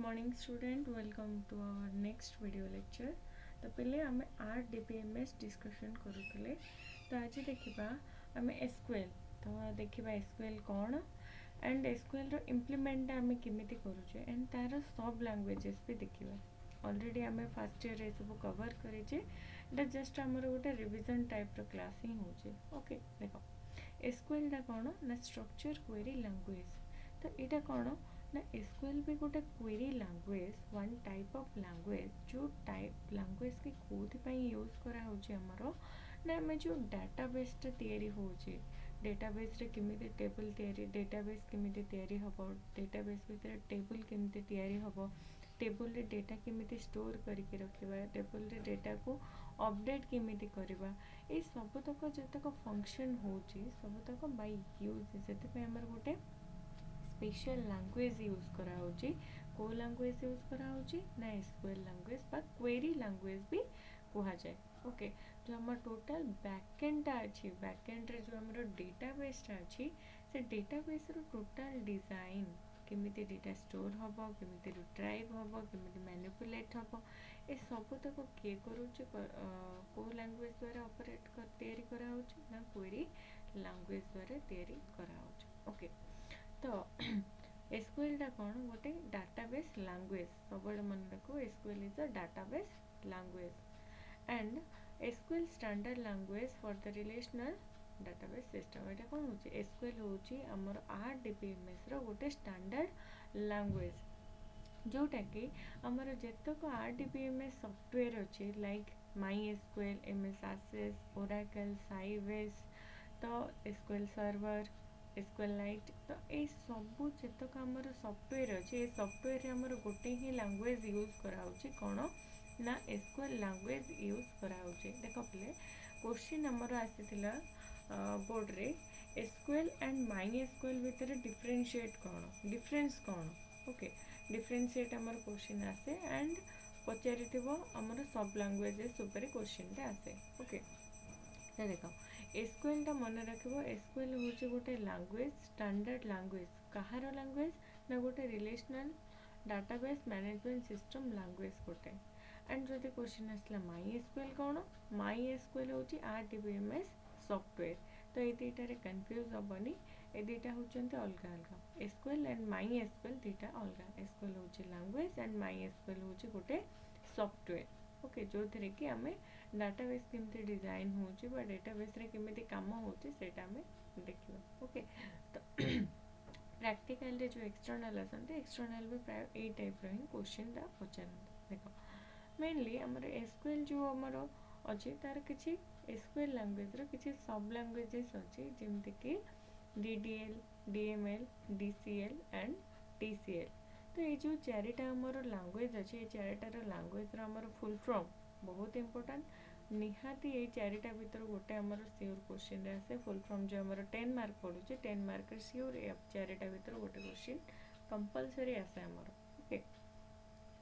morning student, welcome to our next video lecture. तो पहले आम आर डीपीएमएस डिस्कशन करूले। तो आज देखा आम एसक्यूएल। तो देखा एसक्यूएल कौन एंड एसक्यूएल रो इम्प्लीमेंट आम केमिति करूचे एंड तार सब लैंग्वेजेस भी देखा। ऑलरेडी आम फर्स्ट ईयर ये सब कवर करेचे। जस्ट आमर गोटे रिविजन टाइप रो क्लास ही होचे। ओके देखो एसक्यूएल टा कौन ना स्ट्रक्चर क्वेरी लैंग्वेज। तो यहाँ कौन ना एसक्यूएल भी गोटे query language one type of language जो टाइप लैंग्वेज के कौन यूज करा होची हमरो ना आम जो डाटाबेस तैयारी होची डेटाबेस रे केमिति टेबल तैयारी डेटाबेस केमिति तैयारी हबो डेटाबेस भितर टेबल केमिति तैयारी हबो टेबल रे डेटा केमिति स्टोर करके रखिबा टेबल रे डेटा को अपडेट केमिति करबा ए सब तक जतक फंक्शन होची सब तक बाय यूज सेते पे हमर गोटे स्पेशल लैंग्वेज यूज करा होची को लैंग्वेज यूज करा होची ना एसक्यूएल लैंग्वेज बा क्वेरी लैंग्वेज भी कहा जाए। ओके जो हमर टोटल बैकएंड टा अछि बैकएंड रे जो हमर डेटाबेस टा अछि से डेटाबेस रो टोटल डिजाइन केमिति डेटा स्टोर हबो केमिति रिट्राइव हबो केमिति मैनिपुलेट हबो ए सब तक के करूची को लैंग्वेज द्वारा ऑपरेट कर तैयारी करा होची ना क्वेरी लैंग्वेज द्वारा तैयारी करा होची। ओके तो एसक्यूएल टा कौन गोटे डाटाबेस लैंग्वेज सब मन रखो SQL is a database language and SQL standard language for the relational database system. एटा कौन होची एसक्यूएल होची हमर आर डीपीएमएस रो गोटे स्टैंडर्ड लैंग्वेज जोटा कि हमर जेतक आर डीपीएमएस सॉफ्टवेयर अच्छे like MySQL MS Access Oracle साइवेस तो एसक्यूएल सर्वर एसक्यूएल लाइट तो ये सबू जेतक आमर सॉफ्टवेयर अच्छे ये सॉफ्टवेयर आमर गोटे ही लैंग्वेज यूज कराउची कौन ना एसक्यूएल लैंग्वेज यूज कराउची। देख पे क्वेश्चन आमर आसीथिला बोर्ड रे एसक्यूएल एंड माई एसक्यूएल भितर डिफरेंशिएट कौन डिफरेंस कौन। ओके डिफरेंशिएट आमर क्वेश्चन आसे एंड पचारिथिबो आमर सब लैंग्वेजेस ऊपर क्वेश्चन टा आसे। ओके तो देखो एसक्यूएल टा मन रखिबो एसक्यूएल होचे गोटे लैंग्वेज स्टैंडर्ड लैंग्वेज कहार लैंग्वेज ना गोटे relational database management system language गोटे एंड जदि क्वेश्चन आसला माई एसक्यूएल कौन माई एसक्यूएल होची आर डीबीएमएस सॉफ्टवेयर। तो ये दुईटारे कंफ्यूज हेबनी ए दुईटा होचंते अलगा अलगा एसक्यूएल एंड माई एसक्यूएल दुईटा अलगा एसक्यूएल होची लैंग्वेज एंड माई एसक्यूएल होची गोटे सॉफ्टवेयर। ओके जो थे कि आम डाटाबेस केमती डिजाइन होची बा डेटाबेस रे केमती काम होची सेटा आम देखिबा। ओके तो प्रैक्टिकल रे जो एक्सटर्नल आसंते एक्सटर्नल भी प्राय ए टाइप रो ही क्वेश्चन टा पचारंते। देखो मेनली हमर एसक्यूएल जो हमर अछि तार किछि एसक्यूएल लैंग्वेज रो किछि सब लैंग्वेजेस अछि जेमते कि DDL DML DCL and TCL. तो ये जो चारिटा हमर लैंग्वेज अछि ये चारिटार लैंग्वेज रो हमर फुल फॉर्म बहुत इंपोर्टेंट निहाती ये चारिटा भीतर गोटे हमर श्योर क्वेश्चन रे आसे फुल फॉर्म जो हमर 10 मार्क पडुचे 10 मार्क रे श्योर ए चारिटा भीतर गोटे क्वेश्चन कंपलसरी आसे हमर। ओके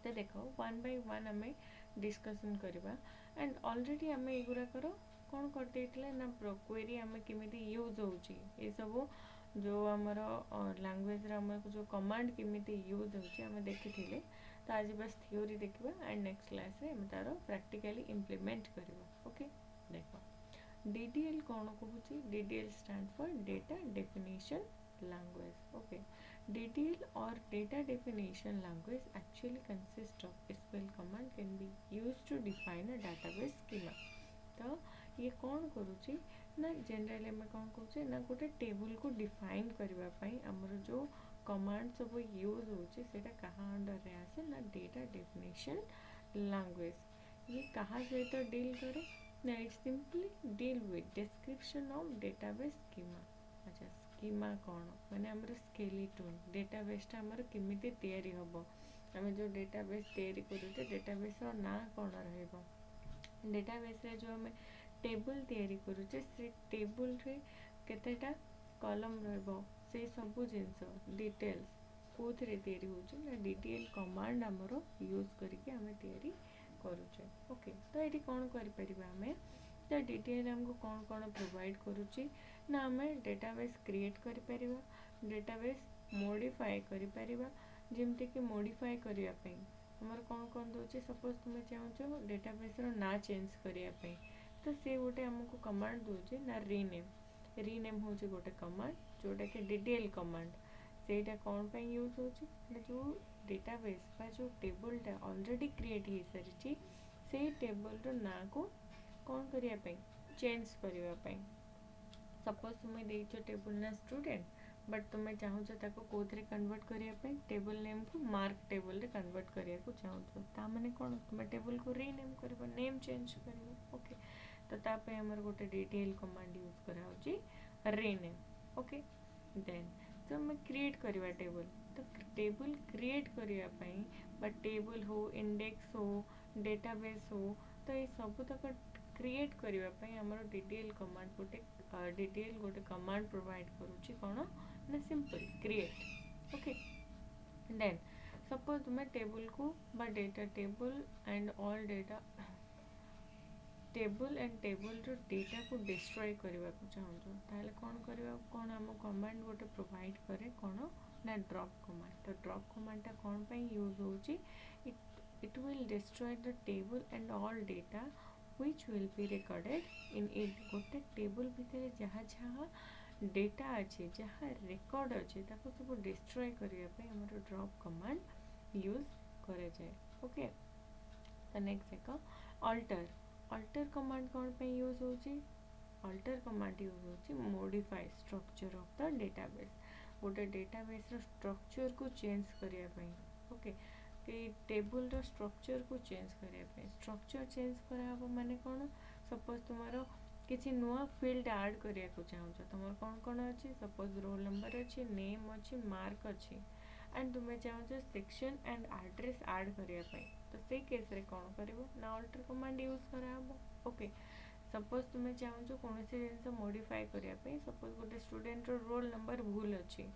तो देखो वन बाय वन हमें डिस्कशन करबा एंड ऑलरेडी हमें एगुरा करो कौन कर देथिले ना क्वेरी हमें केमिति यूज होची ए सब जो आमर लैंग्वेज रे हमर जो कमांड केमिति यूज होची हमें देखिथिले। तो आज बस थ्योरी देखबा एंड नेक्स्ट क्लास रे हम तारो प्रैक्टिकली इंप्लीमेंट करबा। ओके देखो डीडीएल कौन कहूची DDL stand for data definition language. Okay DDL or data definition language actually consists of SQL command can be used to define a database schema। तो ये कौन करूची ना जनरली में कौन करूचे ना गोटे टेबल को डिफाइन करबा पई हमर जो कमांड सब यूज होचे सेटा कहाँ अंडर रे आसे ना डेटा डेफिनेशन लैंग्वेज। ये कहाँ सहित डील करे ना it simply deal with description of database schema. अच्छा स्कीमा कौन माने हमर स्केलेटन डेटाबेस टा हमर केमिति तैयारी हबो हम जो डेटाबेस तैयारी करूते डेटाबेस रो ना कौन रहइबो डेटाबेस रे जो हमें टेबल तैयारी करूचे से टेबल रे केतेटा कॉलम रहइबो से सब जिंस डिटेल्स कोथरे तैयारी होचे ना डीडीएल कमांड हमरो यूज करके हमें तैयारी करूचे। ओके तो एटी कौन करि परिबा हमें तो डीडीएल हमको कौन कौन प्रोवाइड करूची ना हमें डेटाबेस क्रिएट करि परिबा डेटाबेस मॉडिफाई करि परिबा जमती कि मॉडिफाई करिया पे हमर कौन दौचे सपोज तुम्हें चाहो डेटाबेस रो ना चेंज करिया पे तो से गोटे हमको कमांड दौचे ना रीनेम हो गोटे कमांड जोटा कि डीडीएल कमांड सेटा कौन पे यूज हो जो डेटाबेस बा जो टेबलटा ऑलरेडी क्रिएट हो सारी से टेबल रो ना को कौन करिया पे चेंज करिया पे सपोज तुम्हें देइछो टेबल ना स्टूडेंट बट तुम्हें चाहूछ ताको कोथरे कन्वर्ट करिया पे टेबल नेम को मार्क टेबल रे कन्वर्ट करिया को चाहूछ ता माने कोन तुम्हें टेबल को रीनेम करबो नेम चेंज करबो ओके तो ता पे हमर गोटे डिटेल कमांड यूज करा होची रीनेम ओके देन तो मैं क्रिएट करवा टेबल तो टेबल क्रिएट करिया पई बा टेबल हो इंडेक्स हो डेटाबेस हो तो ये सब तक क्रिएट करने हमर डिटेल कमांड गोटे कमांड प्रोवाइड करूची कौन ना simple create okay then suppose तुम्हें टेबल को बा data table and all data table and table रो डेटा को डिस्ट्रॉय करने को चाहूँ ताहले कौन करवा कौन आम कमांड गोटे प्रोवाइड करे कौन ना ड्रॉप कमांड तो ड्रॉप कमांड कौन पे यूज होची it will destroy the table and all data which will be recorded in it गोटे टेबल भितर जहाँ जहाँ डेटा अच्छे जहाँ रेकर्ड अच्छे ताको सब डिस्ट्रॉय करने हमर ड्रॉप कमांड यूज करे जाए ओके तो नेक्स्ट एक अल्टर कमांड कौन पे यूज होची अल्टर कमांड यूज होची modify structure of the database गोटे डेटाबेस रो स्ट्रक्चर को चेंज करने ओके कि टेबल रो स्ट्रक्चर को चेंज करने स्ट्रक्चर चेंज कराब माने कौन सपोज तुम्हारो किसी नुआ फील्ड ऐड करिया को चाहूछ तुम कौन अच्छी सपोज रोल नंबर अच्छी नेम अच्छी मार्क अच्छी एंड तुम्हें चाहूछ सेक्शन एंड एड्रेस ऐड करने तो से केस रे कौन करिवो ना अल्टर कमांड यूज कराब ओके सपोज तुम्हें चाहूछ कौन सी जिन मॉडिफाई करने सपोज गोटे स्टूडेंट रोल नंबर भूल अच्छी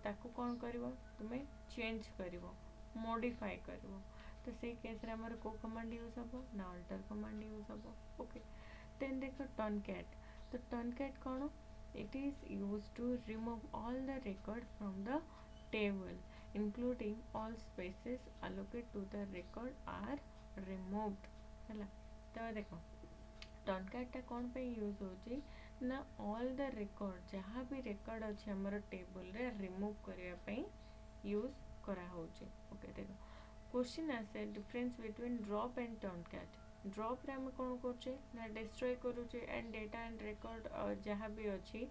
ताकू कौन करिवो तुम्हें चेंज करिवो मॉडिफाई करिवो तो से केस रे हमर को कमांड यूज हबो ना अल्टर कमांड यूज हबो ओके देन देखो टर्नकैट तो टर्नकैट कौन it is use to remove all the record from the table including all spaces allocate to the record are removed हैला तो देखो टर्नकैट कौन पे यूज होची ना ऑल द रिकॉर्ड जहाँ भी रिकॉर्ड अच्छे हमर टेबल रे रिमूव करया पे यूज करा होची ओके देखो क्वेश्चन आसे difference between drop and truncate drop रे हम कोन करछे ना डिस्ट्रॉय करूछे एंड डेटा एंड रिकॉर्ड जहाँ भी अच्छी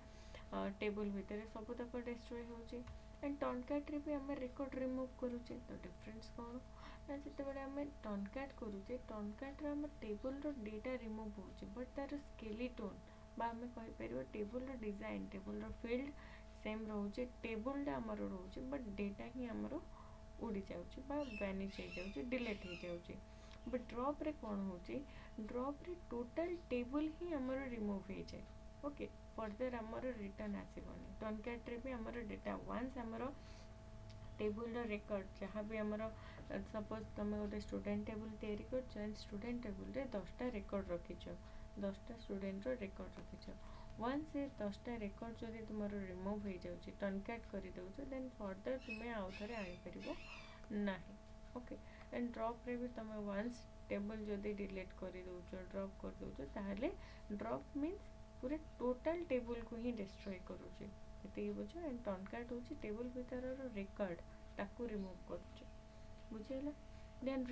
टेबल भितर सब तक डिस्ट्रॉय होची एंड टर्नकैट रे भी हम रिकॉर्ड रिमूव करूछे तो डिफरेंस कोन ना जते बेले हम टर्नकैट करूछे टर्नकैट रे हम टेबल रो डेटा रिमूव होची बट तार स्केलेटन बा हम कहि परिबो टेबल रो डिजाइन टेबल रो फील्ड सेम रोचे टेबलटा आमर रोचे बट डेटा ही आमर उड़ी जाउची बा वैनिश हो जाउची डिलीट हो जाउची बट ड्रॉप रे कोन होची ड्रॉप रे टोटल टेबल ही आमर रिमूव हो जाए ओके फर्दर आमर रिटर्न आसीबनी टर्नकैट रे भी आमर डेटा वंस आमर टेबल रो रिकॉर्ड जहाँ भी आमर सपोज तुम गोटे स्टूडेंट टेबल तैयारी कर स्टूडेंट टेबल रे 10टा रिकॉर्ड रखिछ 10टा स्टूडेंट रो रिकॉर्ड रखिछ वंस से 10टा रिकॉर्ड जदि तुम रिमूव हो जाउची टर्नकैट कर दउछ देन फर्दर तुम्हें आउ थरे आनी परिबो नाही ओके एंड ड्रॉप रे भी तुम वंस टेबल जदि डिलीट कर दउछ ड्रॉप कर दउछ ताहले ड्रॉप मींस पूरे टोटल टेबल को ही डिस्ट्रॉय करूची एते बुझो एंड टर्नकैट होची टेबल भीतर रो रिकॉर्ड ताकू रिमूव करूची बुझेला देन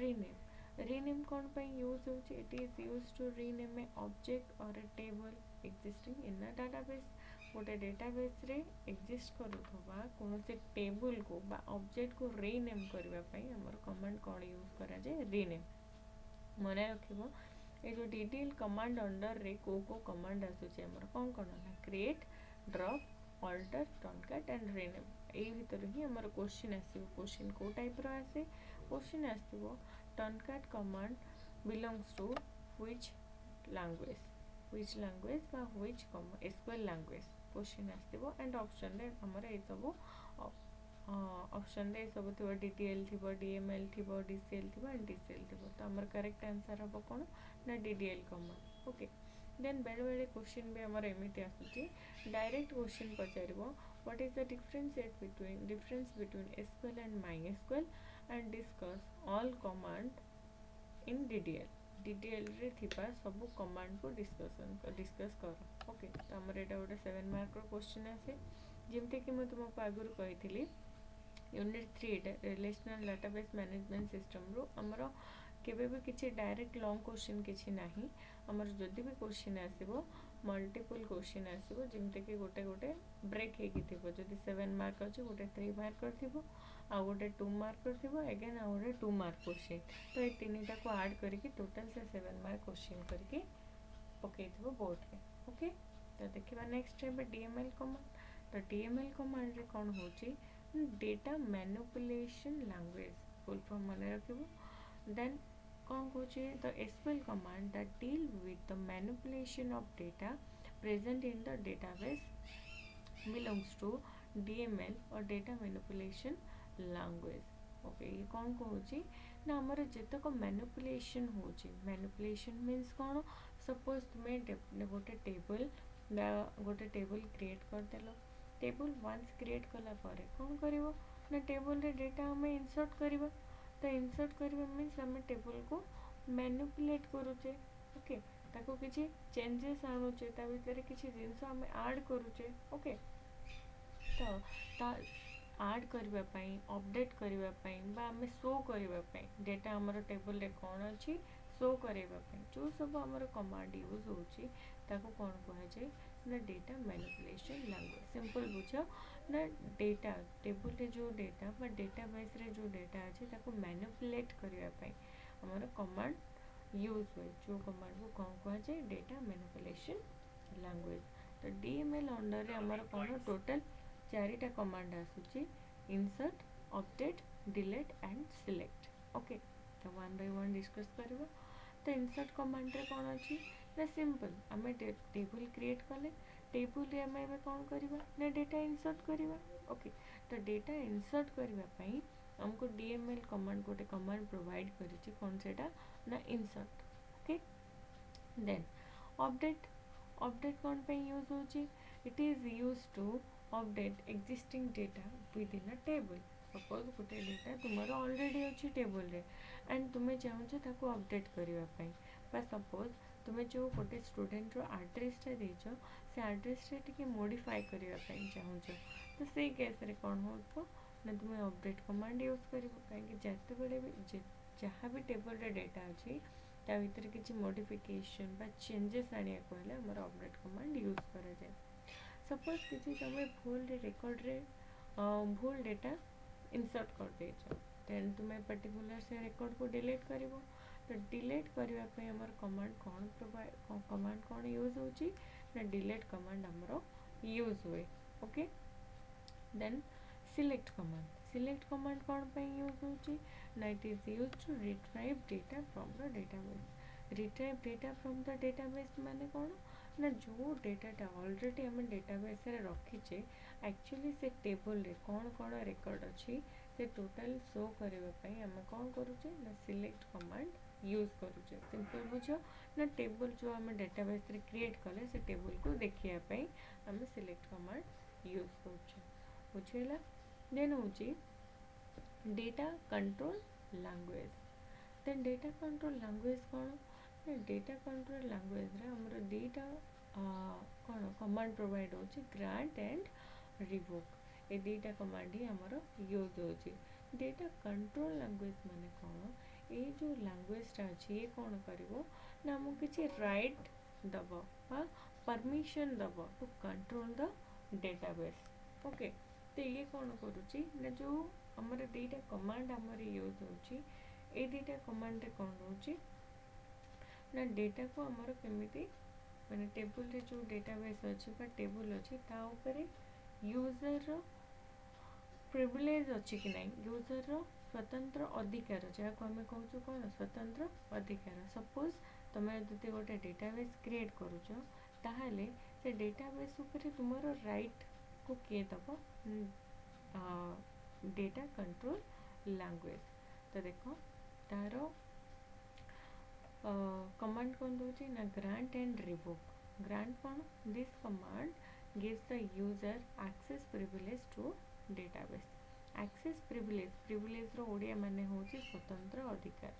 रीनेम कौन पे यूज होची it is used to rename a object or a table existing in a database गोटे डेटाबेस रे एक्जिस्ट करूथबा कोनोसे टेबल को बा ऑब्जेक्ट को रीनेम करबा पई हमर कमांड कोन यूज करा जाय रीनेम मने रखिबो ए जो डिटेल कमांड अंडर रे को कमांड आसुचे हमर कोन ना create drop alter truncate and rename ए भीतर ही हमर क्वेश्चन आसीबो क्वेश्चन को टाइप रो आसे क्वेश्चन आसीबो truncate command belongs to which language बा व्हिच एसक्यूएल लैंग्वेज क्वेश्चन आसीबो एंड ऑप्शन रे हमर ए सब ऑप्शन रे सब थिबो डीटीएल थिबो डीएमएल थिबो डीसीएल थिबो एंड डीसीएल थिबो तो हमर करेक्ट आंसर हबो कोन ना डीडीएल कमांड ओके देन बेले बेले क्वेश्चन भी हमर एमिति आसुची डायरेक्ट क्वेश्चन पचारिबो what is the difference between SQL and MySQL, and discuss all command in DDL रे थिबा सब कमांड को डिस्कस कर। ओके, तो हमर एटा गोटे 7 मार्क रो क्वेश्चन आसे, जेमते कि मैं तुमको आगुर कही unit 3 relational database management system रो हमर केबे भी किछि डायरेक्ट लॉन्ग क्वेश्चन किछि नाही। हमर जदि भी क्वेश्चन आसीबो मल्टीपल क्वेश्चन आसीबो, जेमते कि गोटे गोटे ब्रेक हेकि थिबो। जदि 7 मार्क अछि गोटे 3 मार्क करथिबो, आ गोटे 2 मार्क करथिबो, अगेन आ गोटे 2 मार्क क्वेश्चन। तो ये तीनटा को ऐड करके टोटल से 7 मार्क क्वेश्चन करके पकेइथिबो बोर्ड रे। ओके, तो देखिबा नेक्स्ट है डीएमएल कमांड। तो डीएमएल कमांड रे कोन होची, data manipulation language full form मन रखिबो। देन कौन होची, the SQL command that deal with the manipulation of data present in the database belongs to DML और डेटा मैनिपुलेशन लैंग्वेज। ओके, ये कौन कहूची ना हमर जेतक मैनिपुलेशन होची, मैनिपुलेशन मीन्स कौन, सपोज तुम्हें गोटे टेबल क्रिएट कर देलो। टेबल वंस क्रिएट कला परे कौन करिवो ना टेबल रे डेटा हमें इंसर्ट करिवो। तो इंसर्ट करिवो मीन्स हमें टेबल को मैनिपुलेट करूचे। ओके, ताको किछि चेंजेस आणुचे, ता भीतर किछि जिंस हमें ऐड करूचे। ओके, तो ता ऐड करबा पई, अपडेट करबा पई बा हमें शो करबा पई डेटा हमर टेबल रे कोन अछि शो करबा पई जो सब हमर कमांड यूज होची ताको कोन कहा जाय ना डेटा मैनिपुलेशन लैंग्वेज। सिंपल बुझो ना, डेटा टेबल रे जो डेटा बा डेटाबेस रे जो डेटा अछि ताको मैनिपुलेट करबा पई हमर कमांड यूज हुए, जो कमांड को कौन कहा जाए डेटा मैनिपुलेशन लैंग्वेज। तो डीएमएल अंडर रे हमर कोन टोटल 4टा कमांड आसुची, insert, update, delete and select. Okay, तो वन बाय वन डिस्कस करबा। तो इंसर्ट कमांड रे कोन अछि ना सिंपल हमें टेबल क्रिएट कले, टेबल रे हमें एबे कोन करबा ना डेटा इंसर्ट करबा। ओके, तो डेटा इंसर्ट करबा पई हमको डीएमएल कमांड गोटे कमांड प्रोवाइड करिछि, कोन सेटा ना इंसर्ट। ओके, देन अपडेट कौन पे यूज होची, it is use to update existing data within a table. Suppose गोटे डेटा तुम्हारा ऑलरेडी अच्छी टेबल रे एंड तुम्हें चाहूँ ताको अपडेट करबा पई, बा सपोज तुम्हें जो गोटे स्टूडेंट रो एड्रेस टा देछो से एड्रेस रे टिके मॉडिफाई करबा पई चाहूँ, तो से केस रे कोन होतो ना तुम्हें अपडेट कमांड यूज करबो। काहे कि जते बेले भी जहाँ भी टेबल रे डेटा अछि ता भीतर किछि मॉडिफिकेशन बा चेंजेस आनिया कहले हमर अपडेट कमांड यूज करा जाय। सपोज किसी तुम्हें भूल रिकॉर्ड रे भूल डेटा इंसर्ट कर देछो, देन तुम्हें पर्टिकुलर से रिकॉर्ड को डिलीट करिवो। तो डिलीट करबा पे हमर कमांड कौन यूज होची ना डिलीट कमांड हमरो यूज हुए। ओके, देन सिलेक्ट कमांड कौन पे यूज होची ना it is use to retrieve data from the database. Retrieve data from the database माने कौन ना जो डेटाटा ऑलरेडी आम डेटाबेस रे रखीचे एक्चुअली से टेबल रे कौन कौन रिकॉर्ड अच्छी से टोटल शो करबा पई हम कौन करूचे ना सिलेक्ट कमांड यूज करूचे। सिंपल बुझो ना, टेबल जो आम डेटाबेस रे क्रिएट कले से टेबल को देखिया पई हम सिलेक्ट कमांड यूज करूचे। बुझेला। देन होची data control language. Then data control language कौन, डेटा कंट्रोल लैंग्वेज रे हमर डेटा कौन कमांड प्रोवाइड होची ग्रांट एंड रिवोक। ए डेटा कमांड ही हमर यूज होची। डेटा कंट्रोल लैंग्वेज माने कौन, ए जो लैंग्वेज टा अछि ये कौन करिवो ना हमको किछि राइट दबो बा परमिशन दबो to control the database. Okay, तो ये कौन करूची ना जो हमर डेटा कमांड हमर यूज होची, ए डेटा कमांड रे कौन होची ना डेटा को हमर केमिति माने टेबल रे जो डेटाबेस अछि बा टेबल अछि ता ऊपर यूजर रो प्रिविलेज अछि कि नहीं, यूजर रो स्वतंत्र अधिकार जहाँ हमें कहूँ कौन स्वतंत्र अधिकार। सपोज तुम यदि गोटे डेटाबेस क्रिएट करुच ताहले से डेटाबेस ऊपर तुमर राइट को किए दब डेटा कंट्रोल लैंग्वेज। तो देखो तार कमांड कौन दूसरी ना ग्रांट एंड रिवोक। ग्रांट कौन, this command gives the user access privilege to database. access privilege रो ओडिया माने होची स्वतंत्र अधिकार।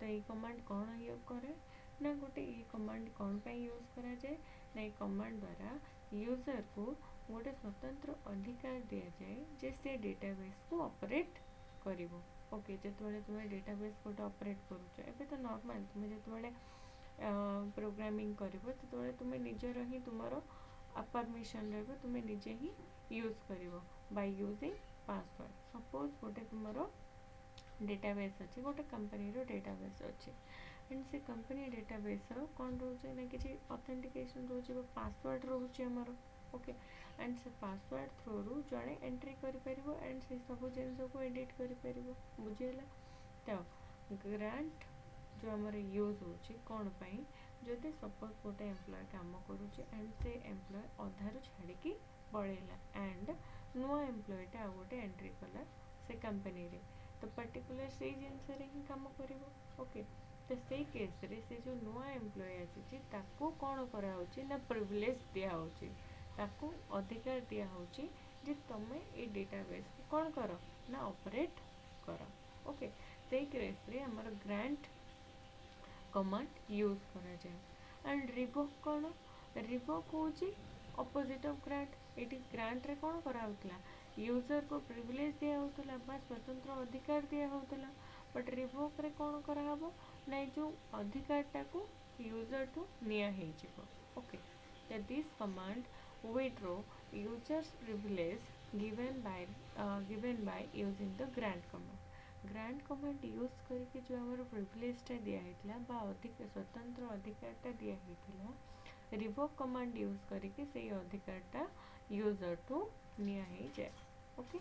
तो ये कमांड कौन यूज करे ना गोटे ये कमांड कौन पे यूज करा जाए ना ये कमांड द्वारा यूजर को गोटे स्वतंत्र अधिकार दिया जाए जे से डेटाबेस को ऑपरेट करिवो। ओके जेतबेले तुमे डेटाबेस गोटे ऑपरेट करूछ एबे तो नॉर्मल तुमे जेतबेले प्रोग्रामिंग करिवो सेतबेले तुमे निजर ही तुमरो परमिशन रहबो तुमे निजे ही यूज करिवो बाय यूजिंग पासवर्ड। सपोज गोटे तुमरो डेटाबेस अच्छे गोटे कंपनी रो डेटाबेस अच्छे एंड से कंपनी डेटाबेस रो कौन रोचे ना कि ऑथेंटिकेशन रोचे पासवर्ड रोचे हमरो। ओके एंड से पासवर्ड थ्रू रु जड़े एंट्री करि परिबो एंड से सब जिनस को एडिट करि परिबो बुझेला। तो ग्रांट जो हमर यूज होची कोन पई जदि सपोज गोटे एम्प्लॉय काम करूची एंड से एम्प्लॉय अधारु छाड़ी की पळेला एंड नुआ एम्प्लॉयटा आ गोटे एंट्री कला से कंपनी रे तो पर्टिकुलर से जिनस रे ही काम करिवो। ओके तो से केस रे से जो नुआ एम्प्लॉय आसी ताको कोन करा होची ना प्रिविलेज दिया होची ताको अधिकार दिया होची जे तमे ए डेटाबेस कोन करो ना ऑपरेट करो। ओके से केस रे हमर ग्रांट कमांड यूज करा जाए एंड रिवोक कौन रिवोक होची opposite of grant. Eighty grant रे कौन करा होतला यूजर को प्रिविलेज दिया होतला बा स्वतंत्र अधिकार दिया होतला बट रिवोक रे कौन करा हबो नै जो अधिकार टाको यूजर टू निया हे जिवो। Okay so this command withdraw users privilege given by using the grant command। Grant command use करके जो हमर प्रिविलेजटा दिया हेतला बा अधिक स्वतंत्र अधिकारटा दिया हेतला रिवोक कमांड यूज करके से अधिकारटा यूजर टू निया हे जाए। ओके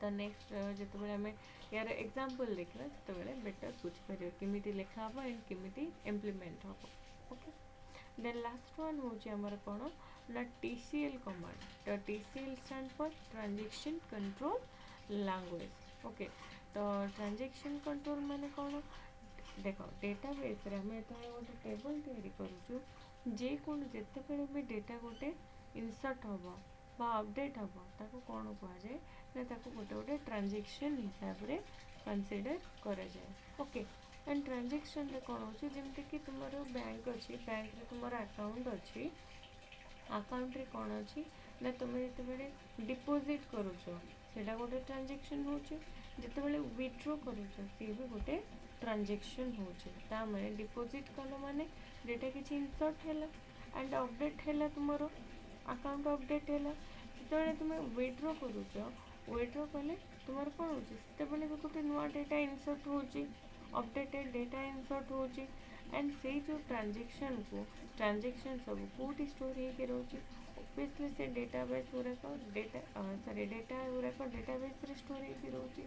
तो नेक्स्ट जेतबेले हमें यार एग्जांपल देखला तबेले बेटर बुझ परियो केमिति लेखा हबो एंड केमिति इम्प्लीमेंट हबो। ओके देन लास्ट वन होची हमर कोन ना टीसीएल कमांड। तो TCL stand for transaction control language. Okay तो ट्रांजैक्शन कंट्रोल माने कौन देख डेटाबेस रे हमें तो गोटे टेबल तैयारी करूछु जे कोन जेते बेले भी डेटा गोटे इंसर्ट होबो बा अपडेट होबो ताको कोन कहा जाए ना ताको गोटे गोटे ट्रांजैक्शन हिसाब रे कंसीडर करा जाए। ओके एंड ट्रांजैक्शन रे कोन होची जेमते कि तुमरो बैंक अछि बैंक रे तुमरो अकाउंट अछि अकाउंट रे कोन अछि ना तुमे जेते बेले डिपॉजिट करूछो सेटा गोटे ट्रांजैक्शन होची जेते बेले विथड्रॉ करूछो से भी गोटे ट्रांजैक्शन होची। ता माने डिपॉजिट कलो माने डेटा किछि इंसर्ट हैला एंड अपडेट हैला तुमरो अकाउंट अपडेट हैला जेते तुमे विथड्रॉ करूछो विथड्रॉ कले तुमर कोन होची सेते बेले भी गोटे नुवा डेटा इंसर्ट होची अपडेटेड डेटा इंसर्ट होची एंड से जो ट्रांजैक्शन सब कोटी स्टोर हे के रोची ऑब्वियसली से डेटाबेस डेटा डेटाबेस रे स्टोर हे के रोची।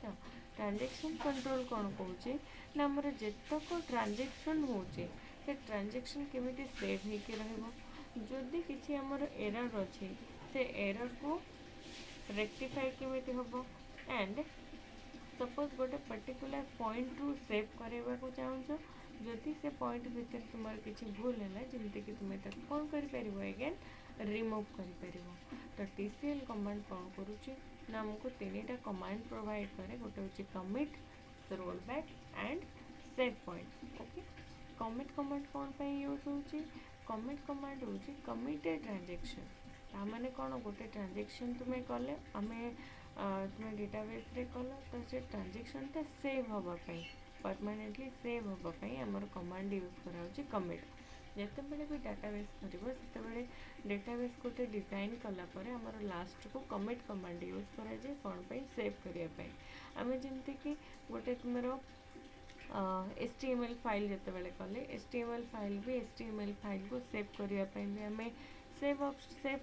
तो ट्रांजैक्शन कंट्रोल कौन कहूँ ना आमर जेतक ट्रांजैक्शन होचे से ट्रांजैक्शन केमिति सेव हे के रहबो जदि किछि हमर एरर अछि से एरर को रेक्टिफाई केमिति हबो एंड सपोज गोटे पर्टिकुलर पॉइंट रु सेव करबा को चाहूँ जदि से पॉइंट भीतर तुम किसी भूल है जमीक कि तुम्हें कौन कर अगेन रिमूव कर। तो टीसीएल कमांड कौन करुच्ची ना आमको तीन कमांड प्रोवाइड करे गोटे हूँ commit roll back and save point. Okay commit command कौन पे यूज होची कमिट कमांड होची कमिटेड ट्रांजैक्शन तामाने कौन गोटे ट्रांजैक्शन तुम्हें कले आमे तुम्हें डेटाबेस रे कल तो से ट्रांजैक्शनटा सेव होगापाई परमानेंटली सेव होगापाई आमर कमांड यूज करा कमिट जिते बड़े भी डाटाबेस कर डेटाबेस गोटे डिजाइन कलापर आमर लास्ट को कमिट कमांड यूज कराए कौन पे सेव करने आम जमती कि गोटे तुम HTML फाइल जिते बड़े कले HTML फाइल भी HTML फाइल को सेव करने भी आम सेव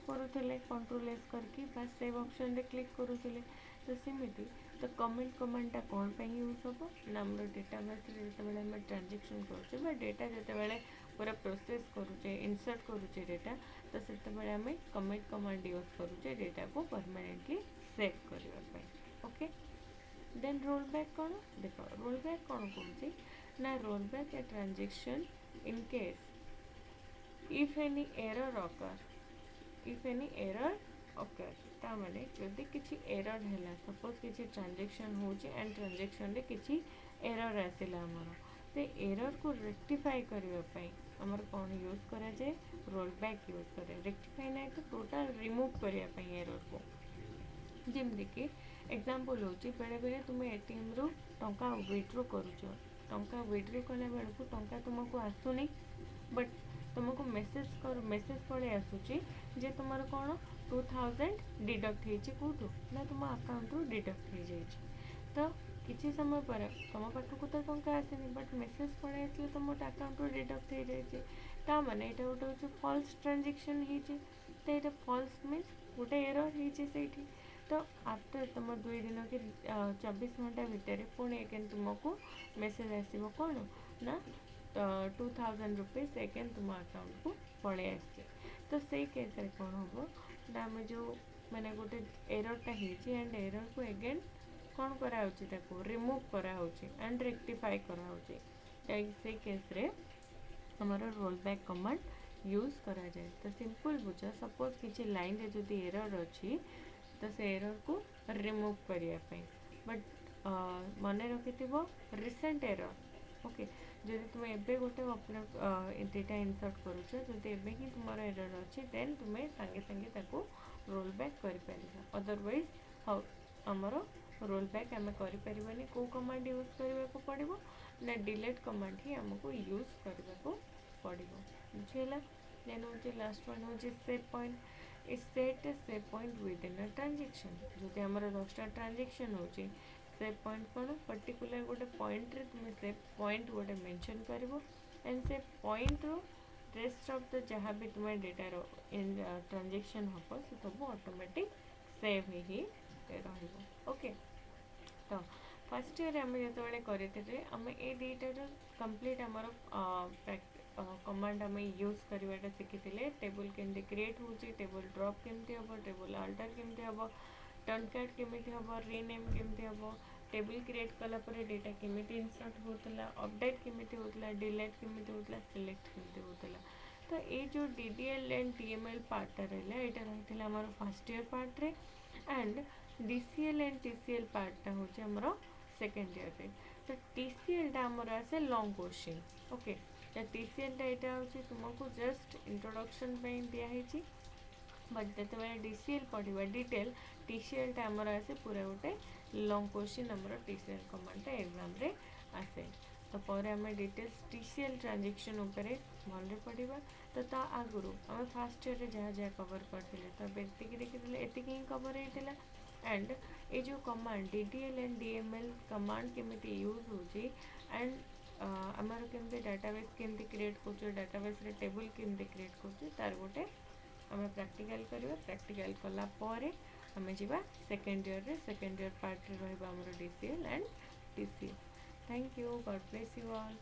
करूले कंट्रोल एस करके बस सेव ऑप्शन रे क्लिक करूले। तो सेमिति तो कमेंट कमांडटा कौन पे यूज होबो ना हमर डेटाबेस रे जते हम ट्रांजैक्शन करूचे बा डेटा जते पूरा प्रोसेस करूचे इंसर्ट करूचे डेटा तो सेते आम कमेंट कमांड यूज करूचे डेटा को परमानेंटली सेव करने। ओके देन रोल बैक कौन देख रोल बैक कौन कहूँ ना roll back a transaction in case if any error occur if any error ओकर ता माने जदि किसी एरर है सपोज किसी ट्रांजेक्शन होची एंड ट्रांजेक्शन रे किसी एरर आसिला हमर से एरर को रेक्टिफाई करबा पई हमर कोन यूज करा जाए रोल बैक यूज करे रेक्टिफाई ना तो टोटल रिमूव करबा पई एरर को जेमती कि एग्जांपल होची बेले बेले तुम एटीएम रु टंका विथड्रॉ करूछ टंका विथड्रॉ कला बेलू टंका तुमको आसुनी बट तुमको मेसेज पड़े आसूची जे तुम कौन 2000 डिडक्ट होती कौटू ना तुम अकाउंट रु डिडक्ट हो जाए तो किसी समय पर तुम पाखक तो टंका आसनी बट मेसेज पड़े आसले तुम अकाउंट रु डिडक्ट हो जाए ता माने एटा गोटे हूँ फल्स ट्रांजेक्शन होती तो ये फल्स मीन्स गोटे एरर होती तो आफ्टर तुम 2 दिन कि 24 घंटा भितर पुणी एगेन तुमको मेसेज आसो कौन ना 2000 रुपीज एगेन तुम अकाउंट को पड़े आसे तो से केस कौन हम ना आम जो मैंने गोटे एररटा एंड एरर को एगेन कौन कराऊँ रिमूव कराऊँ एंड रेक्टिफाई कराऊँ से केस रे हमारा रोल बैक कमांड यूज करा जाए तो सिंपल बुझ सपोज किसी लाइन रे जदि एरर अच्छी तो से एरर को रिमूव करने बट मन रखि रिसेंट एरर ओके जदि तुम एबे गोटे अपना डेटा इनसर्ट करुच जदि एबे ही तुम एरर अच्छी देन तुम सांगे सांगे ताको रोल बैक कर पार अदरवाइज हाउ आमर रोल बैक आम करें कौ कमांड यूज करने को पड़ो ना डिलीट कमांड ही आमको यूज करने को पड़ो बुझेगा देन हूँ लास्ट वन हूँ set point set point within a transaction जदि आमर 10टा ट्रांजेक्शन हो सेव पॉइंट कौन पर्टिकुलर गोटे पॉइंट रे तुम सेव पॉइंट गोटे मेंशन करिवो एंड से पॉइंट रो रेस्ट ऑफ द जहाँ भी तुम डेटा रो इन ट्रांजेक्शन हम से सब ऑटोमेटिक सेव ही रहिबो ओके तो फर्स्ट ईयर आम जो करते आम ये दुईटार कंप्लीट आमर कमांड आम यूज करवाटा शिखी टेबल केमती क्रिएट होची टेबल ड्रॉप केमती हम टेबल अल्टर केमती हम टर्न कार्ड केमती हम रीनेम केमती हम टेबल क्रिएट कला डेटा केमती इनसर्ट होता अपडेट केमती होता डिलीट केमती होता सिलेक्ट केमती होता तो ये जो डीडीएल एंड डीएमएल पार्टा रहा यहाँ रही है फर्स्ट ईयर पार्ट रे एंड डीसीएल एंड टीसीएल पार्टा हूँ आमर सेकेंड ईयर रे तो टीसीएल टा आमर आसे लॉन्ग क्वेश्चन ओके टीसीएल टा यहाँ हूँ तुमको जस्ट इंट्रोडक्शन दिखाई बट जो डीसीएल पढ़ा डिटेल टीसीएल टा आमर आसे पूरा गोटे लॉन्ग क्वेश्चन आमर टीसीएल कमांड एग्जाम रे आसे तो पर आम डिटेल्स टीसीएल ट्रांजेक्शन उपरे भल पढ़ा तो ता आगुरी आम फास्ट ईयर जहाँ जहाँ कवर करते तो एति देखी एति कवर होता एंड ये जो command DDL and DML command केमिति यूज होची एंड आमर केमती डाटाबेस केमती क्रिएट कर डाटाबेस रे टेबल केमती क्रिएट कर तार गोटे आम प्रैक्टिकल करवा प्रैक्टिकल कला परे आम जा सेकेंड ईयर पार्ट रे रहिबा हमर DCL and TCL thank you God bless you all.